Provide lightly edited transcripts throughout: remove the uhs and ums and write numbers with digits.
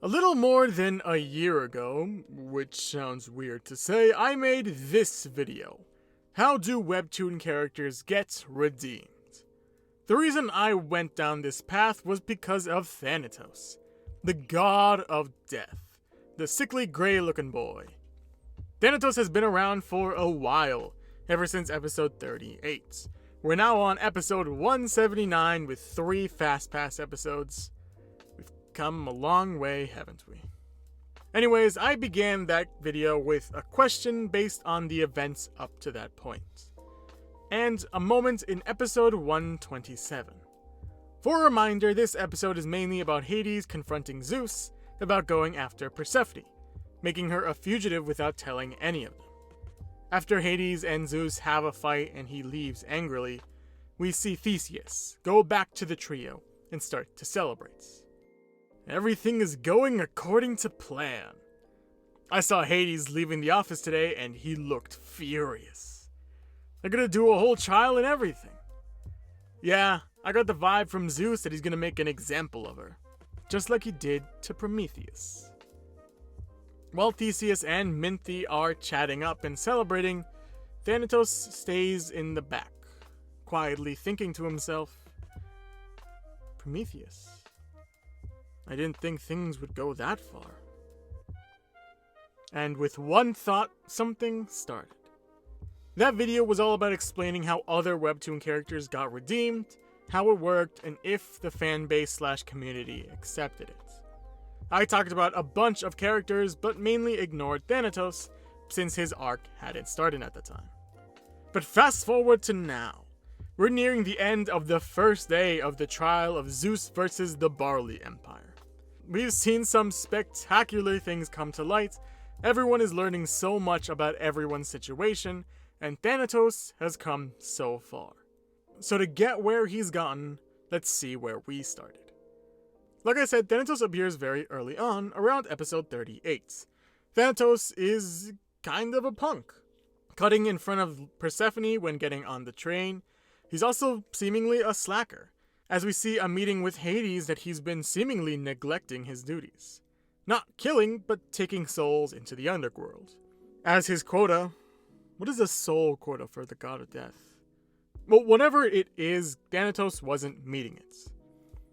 A little more than a year ago, which sounds weird to say, I made this video. How do webtoon characters get redeemed? The reason I went down this path was because of Thanatos, the god of death, the sickly gray-looking boy. Thanatos has been around for a while, ever since episode 38. We're now on episode 179 with 3 Fast Pass episodes. We've come a long way, haven't we? Anyways, I began that video with a question based on the events up to that point, and a moment in episode 127. For a reminder, this episode is mainly about Hades confronting Zeus about going after Persephone, making her a fugitive without telling any of them. After Hades and Zeus have a fight and he leaves angrily, we see Theseus go back to the trio and start to celebrate. Everything is going according to plan. I saw Hades leaving the office today and he looked furious. They're gonna do a whole trial and everything. Yeah, I got the vibe from Zeus that he's gonna make an example of her, just like he did to Prometheus. While Theseus and Minthy are chatting up and celebrating, Thanatos stays in the back, quietly thinking to himself, Prometheus, I didn't think things would go that far. And with one thought, something started. That video was all about explaining how other webtoon characters got redeemed, how it worked, and if the fanbase / community accepted it. I talked about a bunch of characters, but mainly ignored Thanatos, since his arc hadn't started at the time. But fast forward to now. We're nearing the end of the first day of the trial of Zeus versus the Barley Empire. We've seen some spectacular things come to light, everyone is learning so much about everyone's situation, and Thanatos has come so far. So to get where he's gotten, let's see where we started. Like I said, Thanatos appears very early on, around episode 38. Thanatos is kind of a punk, cutting in front of Persephone when getting on the train. He's also seemingly a slacker, as we see a meeting with Hades that he's been seemingly neglecting his duties. Not killing, but taking souls into the underworld. As his quota, what is a soul quota for the god of death? Well, whatever it is, Thanatos wasn't meeting it.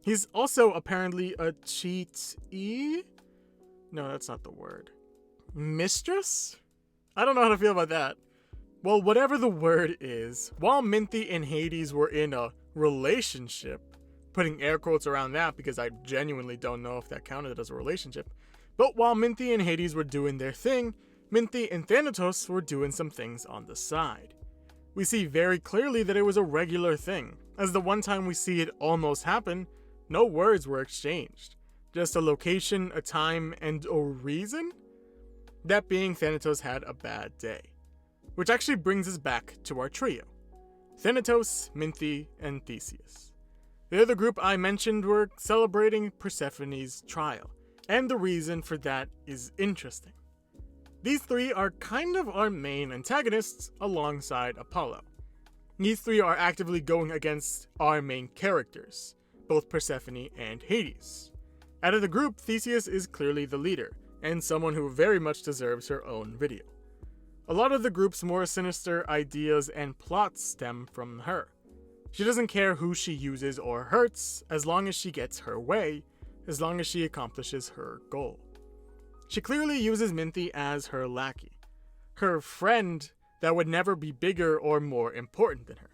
He's also apparently a cheat-e? No, that's not the word. Mistress? I don't know how to feel about that. Well, whatever the word is, while Minthy and Hades were in a relationship, putting air quotes around that because I genuinely don't know if that counted as a relationship, but while Minthy and Hades were doing their thing, Minthy and Thanatos were doing some things on the side. We see very clearly that it was a regular thing, as the one time we see it almost happen, no words were exchanged. Just a location, a time, and a reason? That being Thanatos had a bad day. Which actually brings us back to our trio. Thanatos, Minthy, and Theseus. The other group I mentioned were celebrating Persephone's trial, and the reason for that is interesting. These three are kind of our main antagonists alongside Apollo. These three are actively going against our main characters, both Persephone and Hades. Out of the group, Theseus is clearly the leader, and someone who very much deserves her own video. A lot of the group's more sinister ideas and plots stem from her. She doesn't care who she uses or hurts, as long as she gets her way, as long as she accomplishes her goal. She clearly uses Minthy as her lackey, her friend that would never be bigger or more important than her.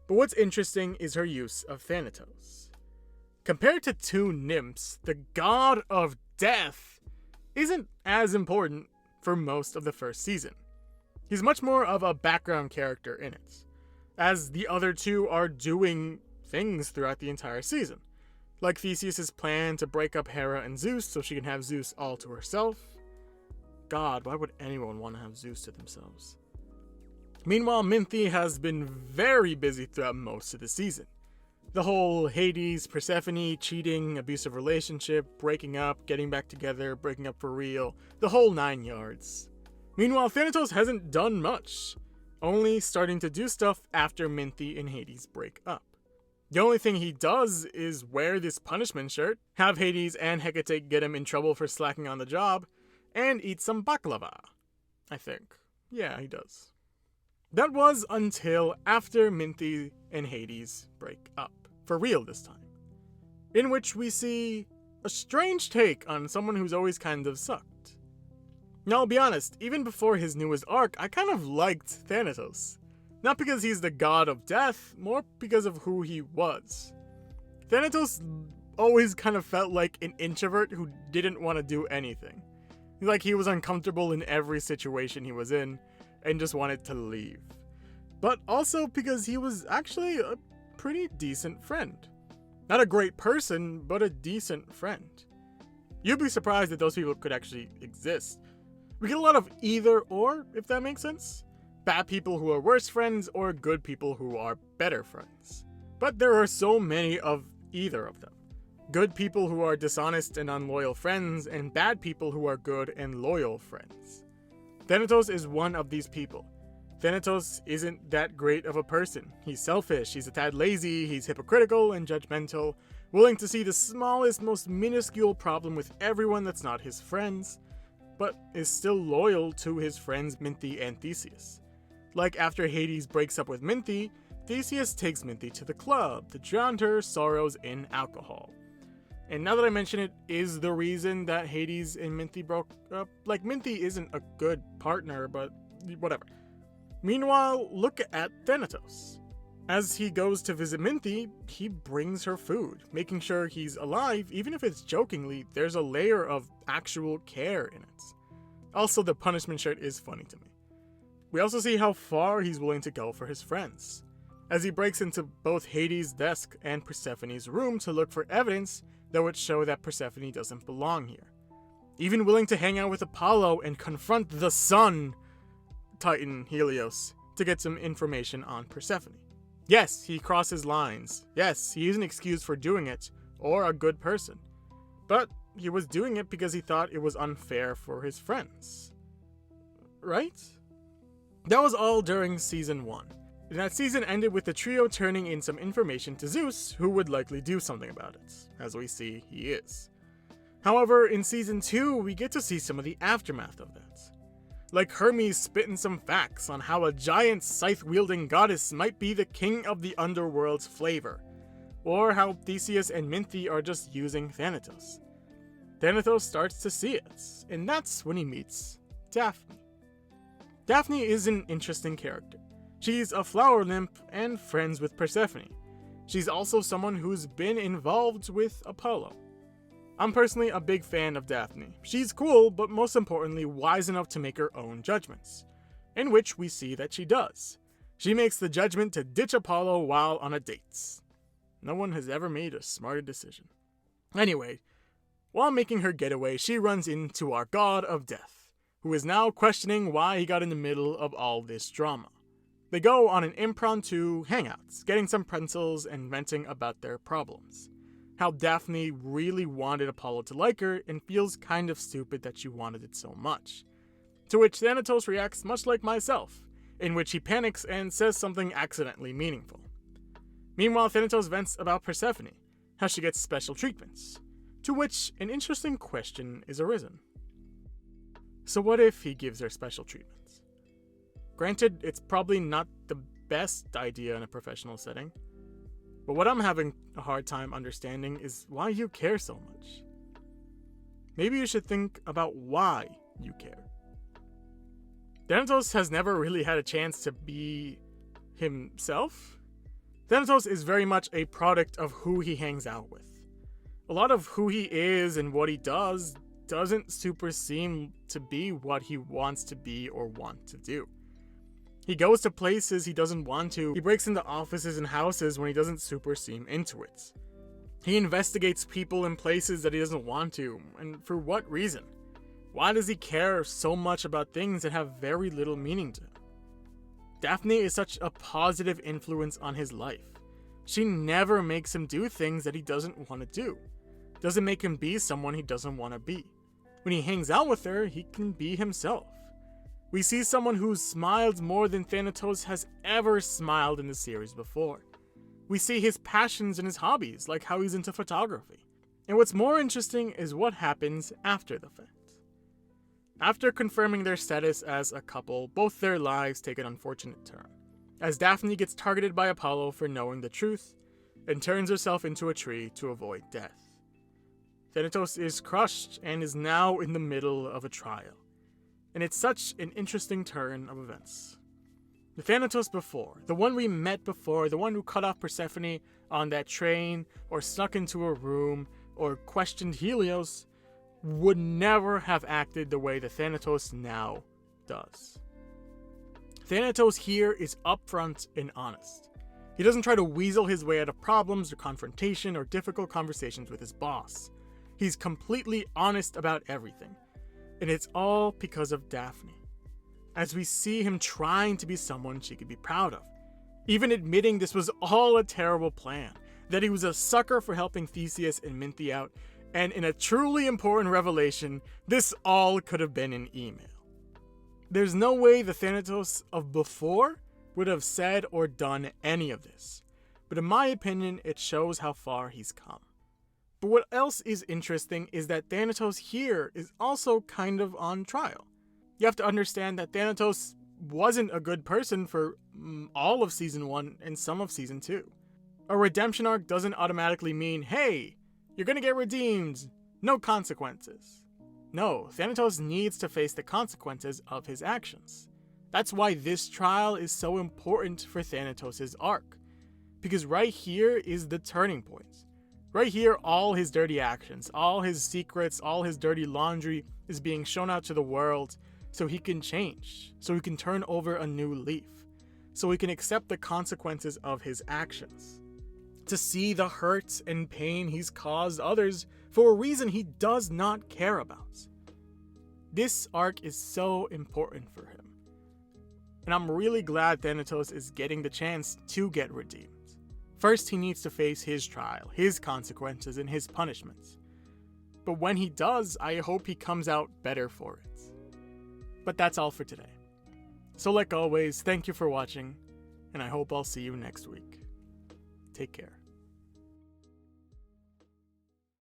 But what's interesting is her use of Thanatos. Compared to two nymphs, the god of death isn't as important for most of the first season. He's much more of a background character in it, as the other two are doing things throughout the entire season. Like Theseus' plan to break up Hera and Zeus so she can have Zeus all to herself. God, why would anyone want to have Zeus to themselves? Meanwhile, Minthy has been very busy throughout most of the season. The whole Hades, Persephone, cheating, abusive relationship, breaking up, getting back together, breaking up for real, the whole 9 yards. Meanwhile, Thanatos hasn't done much, only starting to do stuff after Minthy and Hades break up. The only thing he does is wear this punishment shirt, have Hades and Hecate get him in trouble for slacking on the job, and eat some baklava. I think. Yeah, he does. That was until after Minty and Hades break up. For real this time. In which we see a strange take on someone who's always kind of sucked. Now, I'll be honest, even before his newest arc, I kind of liked Thanatos. Not because he's the god of death, more because of who he was. Thanatos always kind of felt like an introvert who didn't want to do anything. Like he was uncomfortable in every situation he was in, and just wanted to leave. But also because he was actually a pretty decent friend. Not a great person, but a decent friend. You'd be surprised that those people could actually exist. We get a lot of either or, if that makes sense. Bad people who are worse friends, or good people who are better friends. But there are so many of either of them. Good people who are dishonest and unloyal friends, and bad people who are good and loyal friends. Thanatos is one of these people. Thanatos isn't that great of a person. He's selfish, he's a tad lazy, he's hypocritical and judgmental, willing to see the smallest, most minuscule problem with everyone that's not his friends, but is still loyal to his friends Minty and Theseus. Like after Hades breaks up with Minty, Theseus takes Minty to the club to drown her sorrows in alcohol. And now that I mention it, is the reason that Hades and Minty broke up. Like, Minty isn't a good partner, but whatever. Meanwhile, look at Thanatos. As he goes to visit Minty, he brings her food, making sure he's alive, even if it's jokingly. There's a layer of actual care in it. Also, the punishment shirt is funny to me. We also see how far he's willing to go for his friends, as he breaks into both Hades' desk and Persephone's room to look for evidence that would show that Persephone doesn't belong here. Even willing to hang out with Apollo and confront the sun, Titan Helios, to get some information on Persephone. Yes, he crosses lines. Yes, he isn't excused for doing it, or a good person. But he was doing it because he thought it was unfair for his friends. Right? That was all during Season 1. And that season ended with the trio turning in some information to Zeus, who would likely do something about it, as we see he is. However, in Season 2, we get to see some of the aftermath of that. Like Hermes spitting some facts on how a giant scythe-wielding goddess might be the king of the underworld's flavor, or how Theseus and Minty are just using Thanatos. Thanatos starts to see it, and that's when he meets Daphne. Daphne is an interesting character. She's a flower nymph and friends with Persephone. She's also someone who's been involved with Apollo. I'm personally a big fan of Daphne. She's cool, but most importantly, wise enough to make her own judgments, in which we see that she does. She makes the judgment to ditch Apollo while on a date. No one has ever made a smarter decision. Anyway, while making her getaway, she runs into our god of death, who is now questioning why he got in the middle of all this drama. They go on an impromptu hangout, getting some pretzels and venting about their problems. How Daphne really wanted Apollo to like her and feels kind of stupid that she wanted it so much. To which Thanatos reacts much like myself, in which he panics and says something accidentally meaningful. Meanwhile, Thanatos vents about Persephone, how she gets special treatments, to which an interesting question is arisen. So what if he gives her special treatments? Granted, it's probably not the best idea in a professional setting, but what I'm having a hard time understanding is why you care so much. Maybe you should think about why you care. Thanatos has never really had a chance to be himself. Thanatos is very much a product of who he hangs out with. A lot of who he is and what he does doesn't super seem to be what he wants to be or want to do. He goes to places he doesn't want to. He breaks into offices and houses when he doesn't super seem into it. He investigates people in places that he doesn't want to, and for what reason? Why does he care so much about things that have very little meaning to him? Daphne is such a positive influence on his life. She never makes him do things that he doesn't want to do. Doesn't make him be someone he doesn't want to be. When he hangs out with her, he can be himself. We see someone who smiles more than Thanatos has ever smiled in the series before. We see his passions and his hobbies, like how he's into photography. And what's more interesting is what happens after the fact. After confirming their status as a couple, both their lives take an unfortunate turn, as Daphne gets targeted by Apollo for knowing the truth, and turns herself into a tree to avoid death. Thanatos is crushed and is now in the middle of a trial, and it's such an interesting turn of events. The Thanatos before, the one we met before, the one who cut off Persephone on that train, or snuck into a room, or questioned Helios, would never have acted the way the Thanatos now does. Thanatos here is upfront and honest. He doesn't try to weasel his way out of problems or confrontation or difficult conversations with his boss. He's completely honest about everything, and it's all because of Daphne, as we see him trying to be someone she could be proud of, even admitting this was all a terrible plan, that he was a sucker for helping Theseus and Minthe out, and in a truly important revelation, this all could have been an email. There's no way the Thanatos of before would have said or done any of this, but in my opinion, it shows how far he's come. But what else is interesting is that Thanatos here is also kind of on trial. You have to understand that Thanatos wasn't a good person for all of Season 1 and some of Season 2. A redemption arc doesn't automatically mean, hey, you're gonna get redeemed, no consequences. No, Thanatos needs to face the consequences of his actions. That's why this trial is so important for Thanatos' arc. Because right here is the turning point. Right here, all his dirty actions, all his secrets, all his dirty laundry is being shown out to the world so he can change, so he can turn over a new leaf, so he can accept the consequences of his actions. To see the hurt and pain he's caused others for a reason he does not care about. This arc is so important for him. And I'm really glad Thanatos is getting the chance to get redeemed. First, he needs to face his trial, his consequences, and his punishments. But when he does, I hope he comes out better for it. But that's all for today. So like always, thank you for watching, and I hope I'll see you next week. Take care.